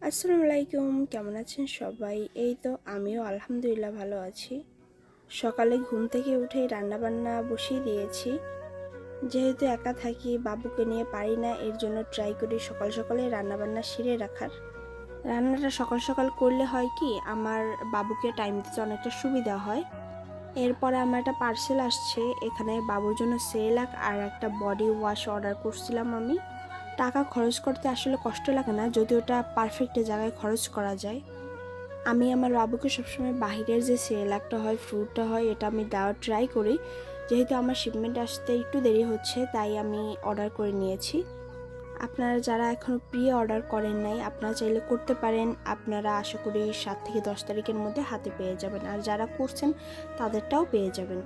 আসসালামু আলাইকুম, কেমন আছেন সবাই? এই তো আমিও আলহামদুলিল্লাহ ভালো আছি। সকালে ঘুম থেকে উঠেই রান্নাবান্না বসিয়ে দিয়েছি। যেহেতু একা থাকি, বাবুকে নিয়ে পারি না, এর জন্য ট্রাই করি সকাল সকালে রান্নাবান্না সেরে রাখার। রান্নাটা সকাল সকাল করলে হয় কি, আমার বাবুকে টাইম দিতে অনেকটা সুবিধা হয়। এরপরে আমার একটা পার্সেল আসছে, এখানে বাবুর জন্য সেরেলাক আর একটা বডি ওয়াশ অর্ডার করছিলাম আমি। টাকা খরচ করতে আসলে কষ্ট লাগে না যদি ওটা পারফেক্ট জায়গায় খরচ করা যায়। আমি আমার বাবুকে সবসময় বাহিরের যে সেরেলাকটা হয়, ফ্রুটটা হয়, এটা আমি দেওয়ার ট্রাই করি। যেহেতু আমার শিপমেন্ট আসতে একটু দেরি হচ্ছে, তাই আমি অর্ডার করে নিয়েছি। আপনারা যারা এখনও প্রি অর্ডার করেন নাই, আপনারা চাইলে করতে পারেন। আপনারা আশা করি 7 থেকে 10 তারিখের মধ্যে হাতে পেয়ে যাবেন, আর যারা করছেন তাদেরটাও পেয়ে যাবেন।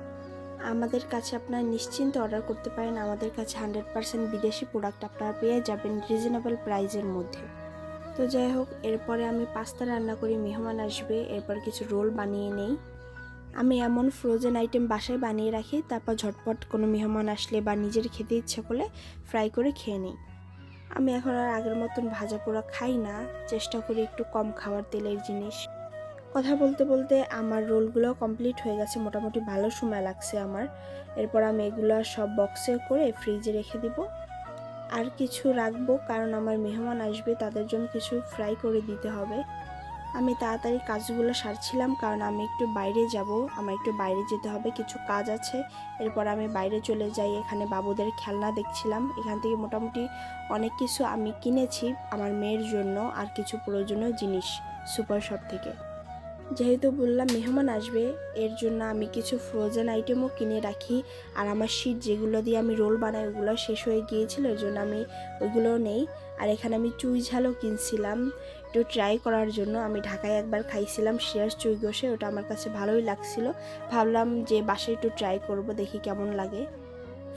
আমাদের কাছে আপনারা নিশ্চিন্তে অর্ডার করতে পারেন। আমাদের কাছে 100% বিদেশি প্রোডাক্ট আপনারা পেয়ে যাবেন রিজনেবল প্রাইজের মধ্যে। তো যাই হোক, এরপরে আমি পাস্তা রান্না করি, মেহমান আসবে, এরপর কিছু রোল বানিয়ে নেই। আমি এমন ফ্রোজেন আইটেম বাসায় বানিয়ে রাখি, তারপর ঝটপট কোনো মেহমান আসলে বা নিজের খেতে ইচ্ছা করলে ফ্রাই করে খেয়ে নিই। আমি এখন আর আগের মতন ভাজা পোড়া খাই না, চেষ্টা করি একটু কম খাওয়ার তেলের জিনিস। কথা বলতে বলতে আমার রোলগুলো কমপ্লিট হয়ে গেছে, মোটামুটি ভালো সময় লাগছে আমার। এরপর আমি এগুলো সব বক্সে করে ফ্রিজে রেখে দিব। আর কিছু রাখবো, কারণ আমার মেহমান আসবে, তাদের জন্য কিছু ফ্রাই করে দিতে হবে। আমি তাড়াতাড়ি কাজগুলো সারছিলাম, কারণ আমি একটু বাইরে যাব, আমার একটু বাইরে যেতে হবে, কিছু কাজ আছে। এরপর আমি বাইরে চলে যাই, এখানে বাবুদের খেলনা দেখছিলাম। এখান থেকে মোটামুটি অনেক কিছু আমি কিনেছি আমার মেয়ের জন্য, আর কিছু প্রয়োজনীয় জিনিস সুপার শপ থেকে। যেহেতু বললাম মেহমান আসবে, এর জন্য আমি কিছু ফ্রোজেন আইটেমও কিনে রাখি। আর আমার শীট যেগুলো দিয়ে আমি রোল বানাই, ওগুলো শেষ হয়ে গিয়েছিল, এর জন্য আমি ওইগুলোও নেই। আর এখানে আমি চুই ঝালও কিনছিলাম একটু ট্রাই করার জন্য। আমি ঢাকায় একবার খাইছিলাম শিয়ার চুই গোশে, ওটা আমার কাছে ভালোই লাগছিল। ভাবলাম যে বাসায় একটু ট্রাই করব, দেখি কেমন লাগে।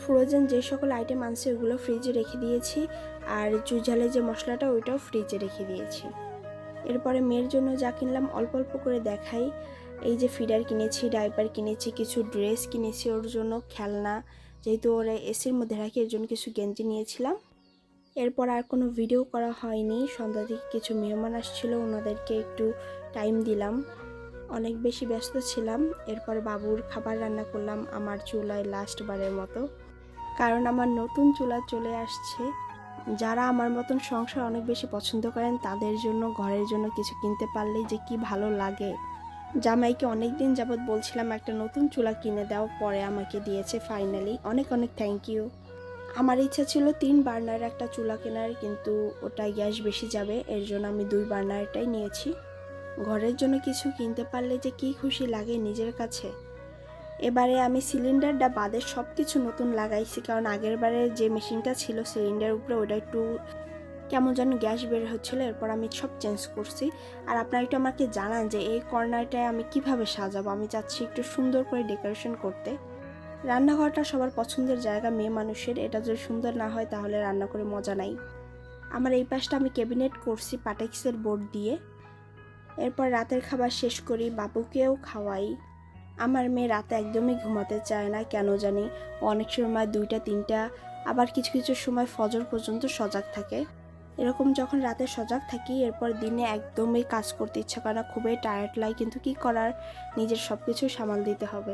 ফ্রোজেন যে সকল আইটেম আনছে ওগুলো ফ্রিজে রেখে দিয়েছি, আর চুই ঝালের যে মশলাটা ওইটাও ফ্রিজে রেখে দিয়েছি। এরপরে মেয়ের জন্য যা কিনলাম অল্প অল্প করে দেখাই। এই যে ফিডার কিনেছি, ডাইপার কিনেছি, কিছু ড্রেস কিনেছি ওর জন্য, খেলনা, যেহেতু ওরা এসির মধ্যে রাখি এর জন্য কিছু গেঞ্জি নিয়েছিলাম। এরপর আর কোনো ভিডিও করা হয়নি। সন্ধ্যা থেকে কিছু মেহমান আসছিল, ওনাদেরকে একটু টাইম দিলাম, অনেক বেশি ব্যস্ত ছিলাম। এরপর বাবুর খাবার রান্না করলাম আমার চুলায় লাস্টবারের মতো, কারণ আমার নতুন চুলা চলে আসছে। যারা আমার মতন সংসার অনেক বেশি পছন্দ করেন তাদের জন্য ঘরের জন্য কিছু কিনতে পারলেই যে কি ভালো লাগে। জামাইকে অনেক দিন যাবৎ বলছিলাম একটা নতুন চুলা কিনে দাও, পরে আমাকে দিয়েছে ফাইনালি। অনেক অনেক থ্যাংক ইউ। আমার ইচ্ছা ছিল 3 বার্নার একটা চুলা কেনার, কিন্তু ওটা গ্যাস বেশি যাবে, এর জন্য আমি 2 বার্নারটাই নিয়েছি। ঘরের জন্য কিছু কিনতে পারলে যে কি খুশি লাগে নিজের কাছে। এবারে আমি সিলিন্ডারটা বাদে সব কিছু নতুন লাগাইছি, কারণ আগের বারে যে মেশিনটা ছিল সিলিন্ডারের উপরে, ওটা একটু কেমন যেন গ্যাস বের হচ্ছিলো, এরপর আমি সব চেঞ্জ করছি। আর আপনারা একটু আমাকে জানান যে এই কর্নারটায় আমি কিভাবে সাজাবো। আমি চাচ্ছি একটু সুন্দর করে ডেকোরেশন করতে। রান্নাঘরটা সবার পছন্দের জায়গা মেয়ে মানুষের, এটা যদি সুন্দর না হয় তাহলে রান্না করে মজা নাই। আমার এই পাশটা আমি ক্যাবিনেট করছি পাটেক্সের বোর্ড দিয়ে। এরপর রাতের খাবার শেষ করি, বাবুকেও খাওয়াই। আমার মেয়ে রাতে একদমই ঘুমাতে চায় না কেন জানি, অনেক সময় 2টা 3টা, আবার কিছু কিছু সময় ফজর পর্যন্ত সজাগ থাকে। এরকম যখন রাতে সজাগ থাকি, এরপর দিনে একদমই কাজ করতে ইচ্ছা করে না, খুবই টায়ার্ড লাগে, কিন্তু কি করার, নিজের সব কিছু সামাল দিতে হবে।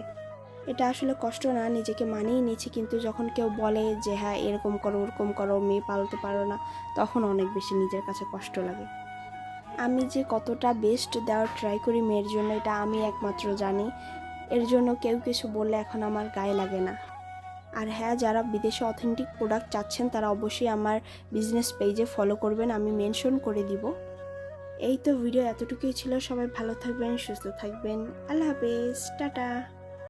এটা আসলে কষ্ট না, নিজেকে মানিয়ে নিয়েছি, কিন্তু যখন কেউ বলে যে হ্যাঁ এরকম করো ওরকম করো, মেয়ে পালতে পারো না, তখন অনেক বেশি নিজের কাছে কষ্ট লাগে। আমি যে কতটা বেস্ট দেওয়ার ট্রাই করি মেয়ের জন্য, এটা আমি একমাত্র জানি। এর জন্য কেউ কিছু বললে এখন আমার গায়ে লাগে না। আর হ্যাঁ, যারা বিদেশে অথেন্টিক প্রোডাক্ট চাচ্ছেন তারা অবশ্যই আমার বিজনেস পেজে ফলো করবেন, আমি মেনশন করে দিব। এই তো ভিডিও এতটুকুই ছিল। সবাই ভালো থাকবেন, সুস্থ থাকবেন। আল্লাহ হাফেজ, টাটা।